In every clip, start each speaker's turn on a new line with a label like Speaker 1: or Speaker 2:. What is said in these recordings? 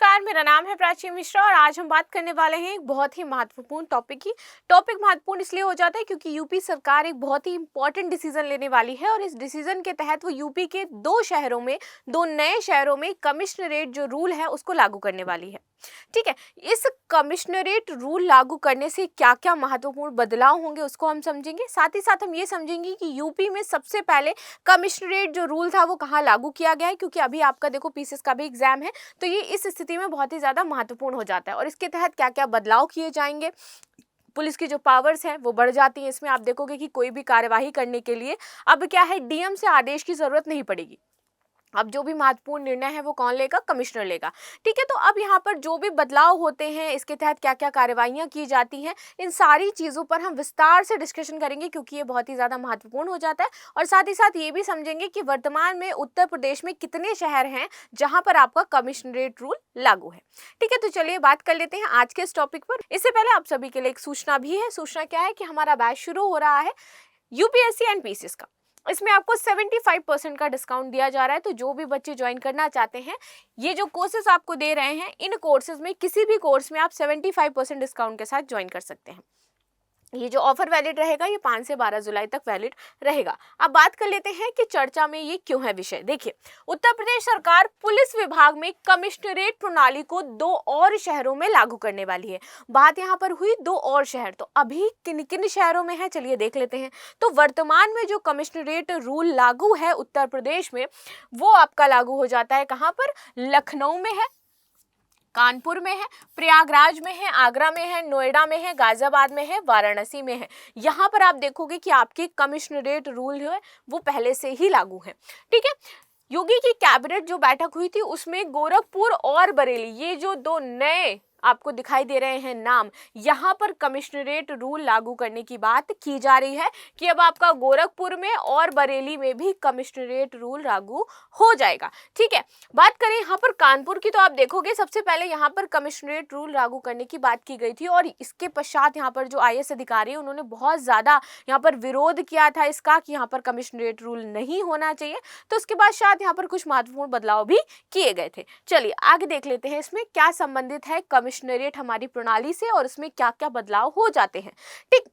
Speaker 1: नमस्कार, मेरा नाम है प्राची मिश्रा और आज हम बात करने वाले हैं एक बहुत ही महत्वपूर्ण टॉपिक की। टॉपिक महत्वपूर्ण इसलिए हो जाता है क्योंकि यूपी सरकार एक बहुत ही इंपॉर्टेंट डिसीजन लेने वाली है और इस डिसीजन के तहत वो यूपी के दो नए शहरों में कमिश्नरेट जो रूल है उसको लागू करने वाली है। ठीक है, इस कमिश्नरेट रूल लागू करने से क्या क्या महत्वपूर्ण बदलाव होंगे उसको हम समझेंगे। साथ ही साथ हम ये समझेंगे कि यूपी में सबसे पहले कमिश्नरेट जो रूल था वो कहाँ लागू किया गया है, क्योंकि अभी आपका देखो पीसीएस का भी एग्जाम है, तो ये इस स्थिति में बहुत ही ज़्यादा महत्वपूर्ण हो जाता है और इसके तहत क्या क्या बदलाव किए जाएंगे। पुलिस की जो पावर्स हैं वो बढ़ जाती हैं। इसमें आप देखोगे कि कोई भी कार्यवाही करने के लिए अब क्या है, डीएम से आदेश की जरूरत नहीं पड़ेगी। अब जो भी महत्वपूर्ण निर्णय है वो कौन लेगा? कमिश्नर लेगा। ठीक है, तो अब यहाँ पर जो भी बदलाव होते हैं, इसके तहत क्या क्या कार्यवाहियाँ की जाती हैं, इन सारी चीज़ों पर हम विस्तार से डिस्कशन करेंगे क्योंकि ये बहुत ही ज़्यादा महत्वपूर्ण हो जाता है। और साथ ही साथ ये भी समझेंगे कि वर्तमान में उत्तर प्रदेश में कितने शहर हैं जहाँ पर आपका कमिश्नरेट रूल लागू है। ठीक है, तो चलिए बात कर लेते हैं आज के इस टॉपिक पर। इससे पहले आप सभी के लिए एक सूचना भी है। सूचना क्या है कि हमारा बैच शुरू हो रहा है यूपीएससी एंड पीसीएस का। इसमें आपको 75% का डिस्काउंट दिया जा रहा है। तो जो भी बच्चे ज्वाइन करना चाहते हैं, ये जो कोर्सेज आपको दे रहे हैं, इन कोर्सेज में किसी भी कोर्स में आप 75% डिस्काउंट के साथ ज्वाइन कर सकते हैं। ये जो ऑफर वैलिड रहेगा ये 5 से 12 जुलाई तक वैलिड रहेगा। अब बात कर लेते हैं कि चर्चा में ये क्यों है विषय। देखिए, उत्तर प्रदेश सरकार पुलिस विभाग में कमिश्नरेट प्रणाली को 2 और शहरों में लागू करने वाली है। बात यहाँ पर हुई 2 और शहर, तो अभी किन किन शहरों में है चलिए देख लेते हैं। तो वर्तमान में जो कमिश्नरेट रूल लागू है उत्तर प्रदेश में, वो आपका लागू हो जाता है कहाँ पर? लखनऊ में है, कानपुर में है, प्रयागराज में है, आगरा में है, नोएडा में है, गाजियाबाद में है, वाराणसी में है। यहाँ पर आप देखोगे कि आपके कमिश्नरेट रूल है वो पहले से ही लागू है। ठीक है, योगी की कैबिनेट जो बैठक हुई थी उसमें गोरखपुर और बरेली, ये जो 2 नए आपको दिखाई दे रहे हैं नाम, यहाँ पर कमिश्नरेट रूल लागू करने की बात की जा रही है कि अब आपका गोरखपुर में और बरेली में भी कमिश्नरेट रूल लागू हो जाएगा। ठीक है, बात करें यहाँ पर कानपुर की, तो आप देखोगे सबसे पहले यहाँ पर कमिश्नरेट रूल लागू करने की बात की गई थी और इसके पश्चात यहाँ पर जो आईएएस अधिकारी है उन्होंने बहुत ज़्यादा यहाँ पर विरोध किया था इसका कि यहाँ पर कमिश्नरेट रूल नहीं होना चाहिए। तो उसके बाद शायद यहाँ पर कुछ महत्वपूर्ण बदलाव भी किए गए थे। चलिए आगे देख लेते हैं इसमें क्या संबंधित है कमिश्नरेट हमारी प्रणाली से और इसमें क्या क्या बदलाव हो जाते हैं। ठीक,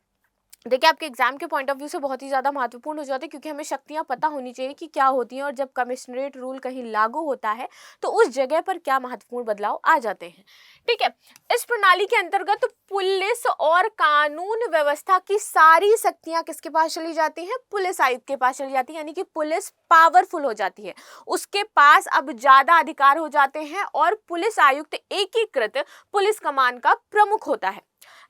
Speaker 1: देखिए आपके एग्जाम के पॉइंट ऑफ व्यू से बहुत ही ज़्यादा महत्वपूर्ण हो जाते हैं क्योंकि हमें शक्तियां पता होनी चाहिए कि क्या होती हैं और जब कमिश्नरेट रूल कहीं लागू होता है तो उस जगह पर क्या महत्वपूर्ण बदलाव आ जाते हैं। ठीक है, इस प्रणाली के अंतर्गत पुलिस और कानून व्यवस्था की सारी शक्तियां किसके पास चली जाती हैं? पुलिस आयुक्त के पास चली जाती है, यानी कि पुलिस पावरफुल हो जाती है, उसके पास अब ज्यादा अधिकार हो जाते हैं और पुलिस आयुक्त एकीकृत पुलिस कमान का प्रमुख होता है।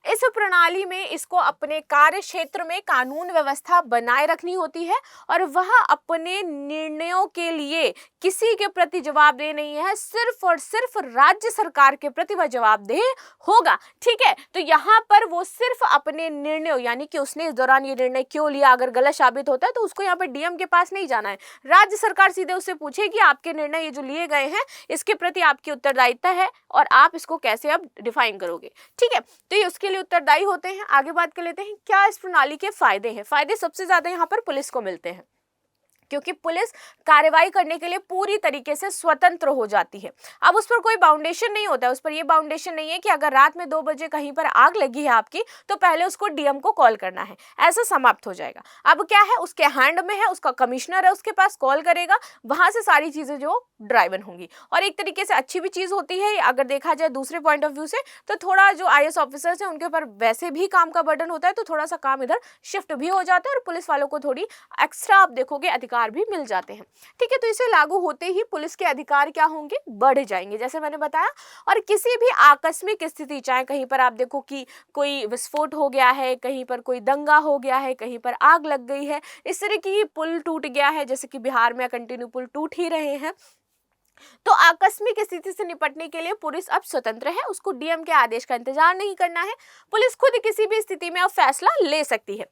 Speaker 1: इस प्रणाली में इसको अपने कार्य क्षेत्र में कानून व्यवस्था बनाए रखनी होती है और वह अपने निर्णयों के लिए किसी के प्रति जवाबदेह नहीं है, सिर्फ और सिर्फ राज्य सरकार के प्रति वह जवाबदेह होगा। ठीक है, तो यहाँ पर वो सिर्फ अपने निर्णयों, यानी कि उसने इस दौरान ये निर्णय क्यों लिया, अगर गलत साबित होता है तो उसको यहाँ पर डीएम के पास नहीं जाना है। राज्य सरकार सीधे उससे पूछेगी आपके निर्णय ये जो लिए गए हैं इसके प्रति आपकी उत्तरदायित्व है और आप इसको कैसे अब डिफाइन करोगे। ठीक है, तो ये उसके लिए उत्तरदायी होते हैं। आगे बात कर लेते हैं क्या इस प्रणाली के फायदे हैं। फायदे सबसे ज्यादा यहाँ पर पुलिस को मिलते हैं क्योंकि पुलिस कार्रवाई करने के लिए पूरी तरीके से स्वतंत्र हो जाती है। अब उस पर कोई बाउंडेशन नहीं होता है, उस पर ये बाउंडेशन नहीं है कि अगर रात में 2 बजे कहीं पर आग लगी है आपकी तो पहले उसको डीएम को कॉल करना है, ऐसा समाप्त हो जाएगा। अब क्या है, उसके हैंड में है, उसका कमिश्नर है, उसके पास कॉल करेगा, वहां से सारी चीजें जो ड्राइवन होंगी। और एक तरीके से अच्छी भी चीज होती है अगर देखा जाए दूसरे पॉइंट ऑफ व्यू से, तो थोड़ा जो आईएएस ऑफिसर्स हैं उनके ऊपर वैसे भी काम का बर्डन होता है, तो थोड़ा सा काम इधर शिफ्ट भी हो जाता है और पुलिस वालों को थोड़ी एक्स्ट्रा आप देखोगे अधिकार भी मिल जाते हैं। ठीक है, तो इसे लागू होते ही पुलिस के अधिकार क्या होंगे? बढ़ जाएंगे, जैसे मैंने बताया। और किसी भी आकस्मिक स्थिति, चाहे कहीं पर आप देखो कि कोई विस्फोट हो गया है, कहीं पर कोई दंगा हो गया है, कहीं पर आग लग गई है, इस तरह की पुल टूट गया है, जैसे कि बिहार में कंटिन्यू पुल टूट ही रहे हैं, तो आकस्मिक स्थिति से निपटने के लिए पुलिस अब स्वतंत्र है, उसको डीएम के आदेश का इंतजार नहीं करना है। पुलिस खुद किसी भी स्थिति में अब फैसला ले सकती है।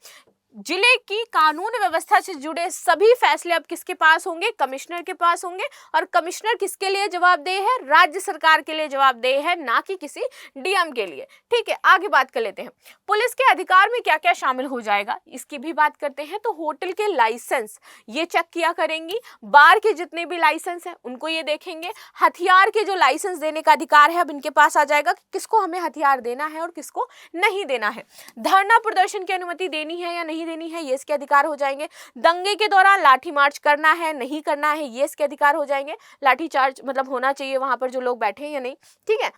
Speaker 1: जिले की कानून व्यवस्था से जुड़े सभी फैसले अब किसके पास होंगे? कमिश्नर के पास होंगे। और कमिश्नर किसके लिए जवाबदेह है? राज्य सरकार के लिए जवाबदेह है, ना कि किसी डीएम के लिए। ठीक है, आगे बात कर लेते हैं पुलिस के अधिकार में क्या क्या शामिल हो जाएगा, इसकी भी बात करते हैं। तो होटल के लाइसेंस ये चेक किया करेंगी, बार के जितने भी लाइसेंस हैं उनको ये देखेंगे, हथियार के जो लाइसेंस देने का अधिकार है अब इनके पास आ जाएगा कि किसको हमें हथियार देना है और किसको नहीं देना है, धरना प्रदर्शन की अनुमति देनी है या नहीं देनी है, ये इसके अधिकार हो जाएंगे, दंगे के दौरान लाठी मार्च करना है नहीं करना है, ये इसके अधिकार हो जाएंगे, लाठी चार्ज मतलब होना चाहिए वहां पर जो लोग बैठे हैं या नहीं, ठीक है,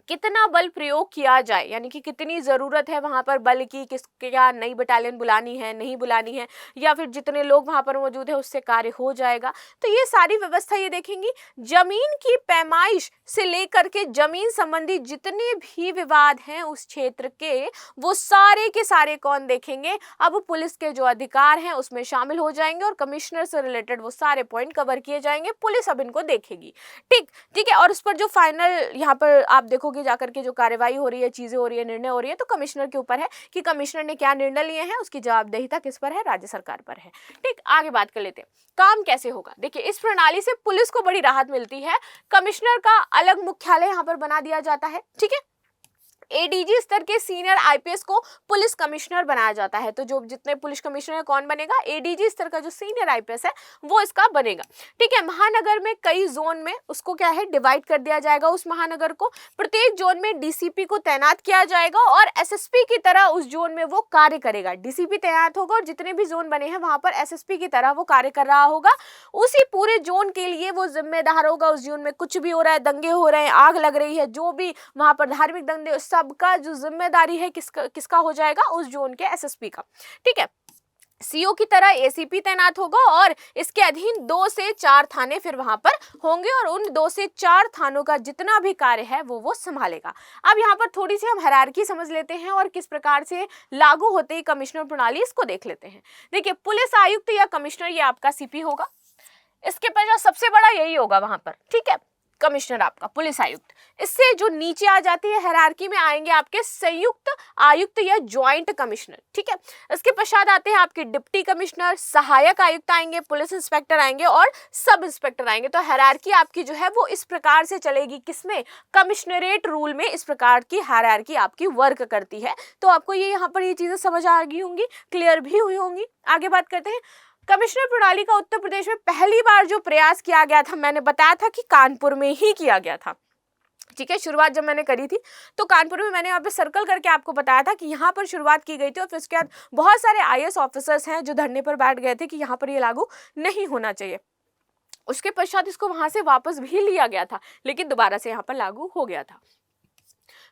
Speaker 1: कितना बल प्रयोग किया जाए यानी कि कितनी ज़रूरत है वहाँ पर बल की, किस क्या नई बटालियन बुलानी है नहीं बुलानी है, या फिर जितने लोग वहाँ पर मौजूद है उससे कार्य हो जाएगा। तो ये सारी व्यवस्था ये देखेंगी। जमीन की पैमाइश से लेकर के जमीन संबंधी जितने भी विवाद हैं उस क्षेत्र के, वो सारे के सारे कौन देखेंगे? अब पुलिस के जो अधिकार हैं उसमें शामिल हो जाएंगे और कमिश्नर से रिलेटेड वो सारे पॉइंट कवर किए जाएंगे, पुलिस अब इनको देखेगी। ठीक है, और उस पर जो फाइनल यहाँ पर आप देखोगे जाकर के जो कार्यवाही हो रही है, चीजें हो रही है, निर्णय हो रही है, तो कमिश्नर के ऊपर है कि कमिश्नर ने क्या निर्णय लिए हैं, उसकी जवाबदेहिता किस पर है? राज्य सरकार पर है। ठीक, आगे बात कर लेते हैं काम कैसे होगा। देखिए, इस प्रणाली से पुलिस को बड़ी राहत मिलती है। कमिश्नर का अलग मुख्यालय यहाँ पर बना दिया जाता है। ठीक है, एडीजी स्तर के सीनियर आईपीएस को पुलिस कमिश्नर बनाया जाता है। तो जो जितने पुलिस कमिश्नर है कौन बनेगा? एडीजी स्तर का जो सीनियर आईपीएस है वो इसका बनेगा। ठीक है, महानगर में कई जोन में उसको क्या है डिवाइड कर दिया जाएगा। उस महानगर को प्रत्येक जोन में डीसीपी को तैनात किया जाएगा और एसएसपी की तरह उस जोन में वो कार्य करेगा। डीसीपी तैनात होगा और जितने भी जोन बने हैं वहां पर एसएसपी की तरह वो कार्य कर रहा होगा। उसी पूरे जोन के लिए वो जिम्मेदार होगा। उस जोन में कुछ भी हो रहा है, दंगे हो रहे हैं, आग लग रही है, जो भी वहां पर धार्मिक दंगे, सबका जो जिम्मेदारी है किसका हो जाएगा? उस जोन के एसएसपी का। ठीक है, सीओ की तरह एसीपी तैनात होगा और इसके अधीन 2 से 4 थाने फिर वहां पर होंगे और उन 2 से 4 थानों का जितना भी कार्य है वो संभालेगा। अब यहाँ पर थोड़ी सी हम हायरार्की समझ लेते हैं और किस प्रकार से लागू होते है कमिश्नर प्रणाली, इसको देख लेते हैं। देखिए, पुलिस आयुक्त या कमिश्नर ये आपका सीपी होगा, इसके पश्चात सबसे बड़ा यही होगा वहां पर। ठीक है, कमिश्नर आपका पुलिस आयुक्त। इससे जो नीचे आ जाती है हायरार्की में आएंगे आपके संयुक्त आयुक्त या ज्वाइंट कमिश्नर। ठीक है, इसके पश्चात आते हैं आपके डिप्टी कमिश्नर, सहायक आयुक्त आएंगे, पुलिस इंस्पेक्टर आएंगे और सब इंस्पेक्टर आएंगे। तो हायरार्की आपकी जो है वो इस प्रकार से चलेगी। किसमें? कमिश्नरेट रूल में इस प्रकार की हायरार्की आपकी वर्क करती है। तो आपको ये यहाँ पर ये चीजें समझ आ गई होंगी, क्लियर भी हुई होंगी। आगे बात करते हैं। कमिश्नर प्रणाली का उत्तर प्रदेश में पहली बार जो प्रयास किया गया था, मैंने बताया था कि कानपुर में ही किया गया था। ठीक है, शुरुआत जब मैंने करी थी तो कानपुर में मैंने यहाँ पे सर्कल करके आपको बताया था कि यहाँ पर शुरुआत की गई थी और फिर उसके बाद बहुत सारे आईएएस ऑफिसर्स हैं जो धरने पर बैठ गए थे कि यहाँ पर ये लागू नहीं होना चाहिए। उसके पश्चात इसको वहां से वापस भी लिया गया था, लेकिन दोबारा से यहाँ पर लागू हो गया था।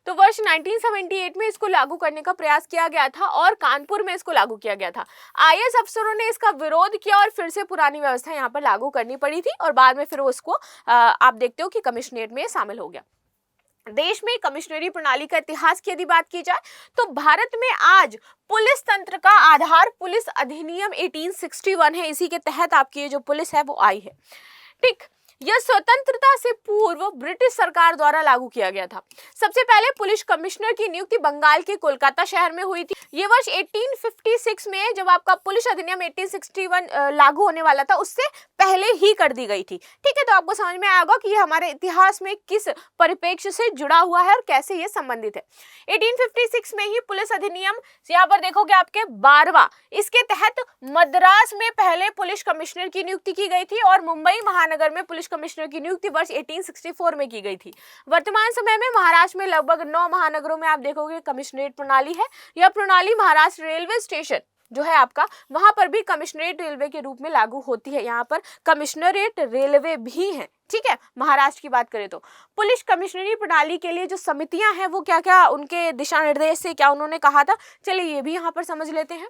Speaker 1: तो वर्ष 1978 में इसको लागू करने का प्रयास किया गया था और कानपुर में इसको लागू किया गया था। आईएएस अफसरों ने इसका विरोध किया और फिर से पुरानी व्यवस्था यहाँ पर लागू करनी पड़ी थी और बाद में फिर उसको आप देखते हो कि कमिश्नरेट में शामिल हो गया। देश में कमिश्नरी प्रणाली का इतिहास की यदि बात की जाए तो भारत में आज पुलिस तंत्र का आधार पुलिस अधिनियम 1861 है। इसी के तहत आपकी ये जो पुलिस है वो आई है। ठीक, यह स्वतंत्रता से पूर्व ब्रिटिश सरकार द्वारा लागू किया गया था। सबसे पहले पुलिस कमिश्नर की नियुक्ति बंगाल के कोलकाता शहर में हुई थी। ये वर्ष 1856 में जब आपका पुलिस अधिनियम 1861 लागू होने वाला था उससे पहले ही कर दी गई थी। ठीक है, तो आपको समझ में आएगा कि ये हमारे इतिहास में किस परिप्रेक्ष्य से जुड़ा हुआ है और कैसे ये संबंधित है। 1856 में ही पुलिस अधिनियम यहाँ पर देखोगे आपके 12वां, इसके तहत मद्रास में पहले पुलिस कमिश्नर की नियुक्ति की गई थी और मुंबई महानगर में पुलिस कमिश्नर की नियुक्ति वर्ष 1864 में की गई थी। वर्तमान समय में महाराष्ट्र में लगभग 9 महानगरों में आप देखोगे कमिश्नरेट प्रणाली है। यह प्रणाली महाराष्ट्र रेलवे स्टेशन जो है आपका, वहां पर भी कमिश्नरेट रेलवे के रूप में लागू होती है। यहाँ पर कमिश्नरेट रेलवे भी है। ठीक है, महाराष्ट्र की बात करें तो पुलिस कमिश्नरी प्रणाली के लिए जो समितियां हैं वो क्या क्या उनके दिशा निर्देश से क्या उन्होंने कहा था, चलिए ये भी यहाँ पर समझ लेते हैं।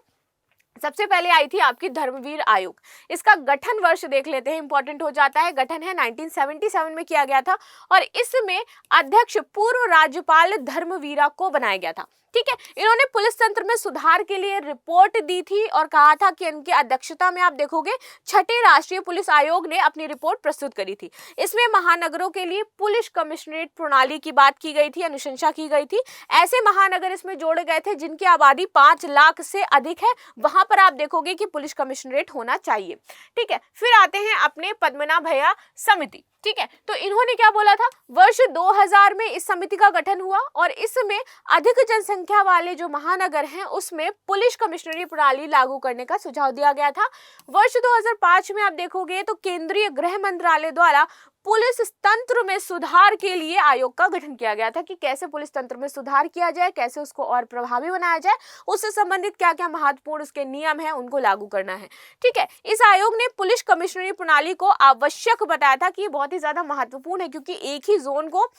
Speaker 1: सबसे पहले आई थी आपकी धर्मवीर आयोग। इसका गठन वर्ष देख लेते हैं, इंपॉर्टेंट हो जाता है। गठन है 1977 में किया गया था और इसमें अध्यक्ष पूर्व राज्यपाल धर्मवीरा को बनाया गया था। ठीक है। इन्होंने पुलिस तंत्र में सुधार के लिए रिपोर्ट दी थी और कहा था कि इनकी अध्यक्षता में आप देखोगे छठे राष्ट्रीय पुलिस आयोग ने अपनी रिपोर्ट प्रस्तुत करी थी। इसमें महानगरों के लिए पुलिस कमिश्नरेट प्रणाली की बात की गई थी, अनुशंसा की गई थी। ऐसे महानगर इसमें जोड़े गए थे जिनकी आबादी 5 लाख से अधिक है, वहां पर आप देखोगे कि पुलिस कमिश्नरेट होना चाहिए। ठीक है, फिर आते हैं अपने पद्मनाभ भैया समिति। ठीक है, तो इन्होंने क्या बोला था, वर्ष 2000 में इस समिति का गठन हुआ और इसमें अधिक जनसंख्या वाले जो महानगर हैं उसमें पुलिस कमिश्नरी प्रणाली लागू करने का सुझाव दिया गया था। वर्ष 2005 में आप देखोगे तो केंद्रीय गृह मंत्रालय द्वारा पुलिस तंत्र में सुधार के लिए आयोग का गठन किया गया था कि कैसे पुलिस तंत्र में सुधार किया जाए, कैसे उसको और प्रभावी बनाया जाए, उससे संबंधित क्या क्या महत्वपूर्ण उसके नियम हैं उनको लागू करना है। ठीक है, इस आयोग ने पुलिस कमिश्नरी प्रणाली को आवश्यक बताया था कि ये बहुत ही ज्यादा महत्वपूर्ण है, क्योंकि एक ही जोन को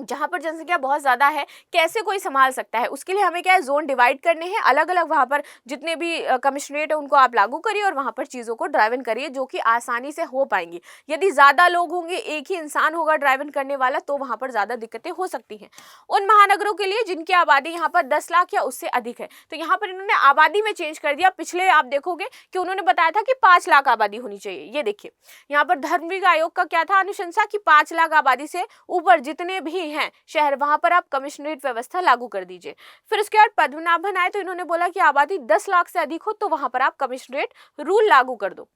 Speaker 1: जहां पर जनसंख्या बहुत ज्यादा है कैसे कोई संभाल सकता है, उसके लिए हमें क्या है, जोन डिवाइड करने हैं, अलग अलग वहां पर जितने भी कमिश्नरेट है उनको आप लागू करिए और वहां पर चीजों को ड्राइव इन करिए जो कि आसानी से हो पाएंगी। यदि ज्यादा लोग होंगे, एक ही इंसान होगा ड्राइव इन करने वाला, तो वहां पर ज्यादा दिक्कतें हो सकती हैं। उन महानगरों के लिए जिनकी आबादी यहाँ पर 10 लाख या उससे अधिक है, तो यहाँ पर इन्होंने आबादी में चेंज कर दिया। पिछले आप देखोगे कि उन्होंने बताया था कि 5 लाख आबादी होनी चाहिए। ये देखिए यहाँ पर धर्मवीर आयोग का क्या था, अनुशंसा की 5 लाख आबादी से ऊपर जितने भी हैं शहर, वहां पर आप कमिश्नरेट व्यवस्था लागू कर दीजिए। फिर उसके बाद पद्मनाभन आए तो इन्होंने बोला कि आबादी 10 लाख से अधिक हो तो वहां पर आप कमिश्नरेट रूल लागू कर दो।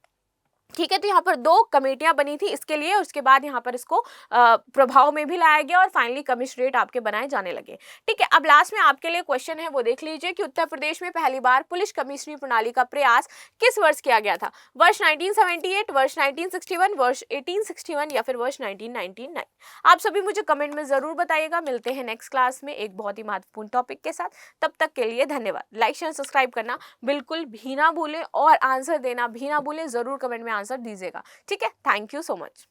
Speaker 1: ठीक है, तो यहाँ पर 2 कमेटियां बनी थी इसके लिए, उसके बाद यहाँ पर इसको प्रभाव में भी लाया गया और फाइनली कमिश्नरेट आपके बनाए जाने लगे। ठीक है, अब लास्ट में आपके लिए क्वेश्चन है वो देख लीजिए कि उत्तर प्रदेश में पहली बार पुलिस कमिश्नरी प्रणाली का प्रयास किस वर्ष किया गया था, वर्ष 1978, वर्ष 1961, वर्ष 1861 या फिर वर्ष 1999। आप सभी मुझे कमेंट में जरूर बताइएगा। मिलते हैं नेक्स्ट क्लास में एक बहुत ही महत्वपूर्ण टॉपिक के साथ, तब तक के लिए धन्यवाद। लाइक शेयर सब्सक्राइब करना बिल्कुल भी ना भूलें और आंसर देना भी ना भूलें, जरूर कमेंट में आंसर दीजिएगा। ठीक है, थैंक यू सो मच।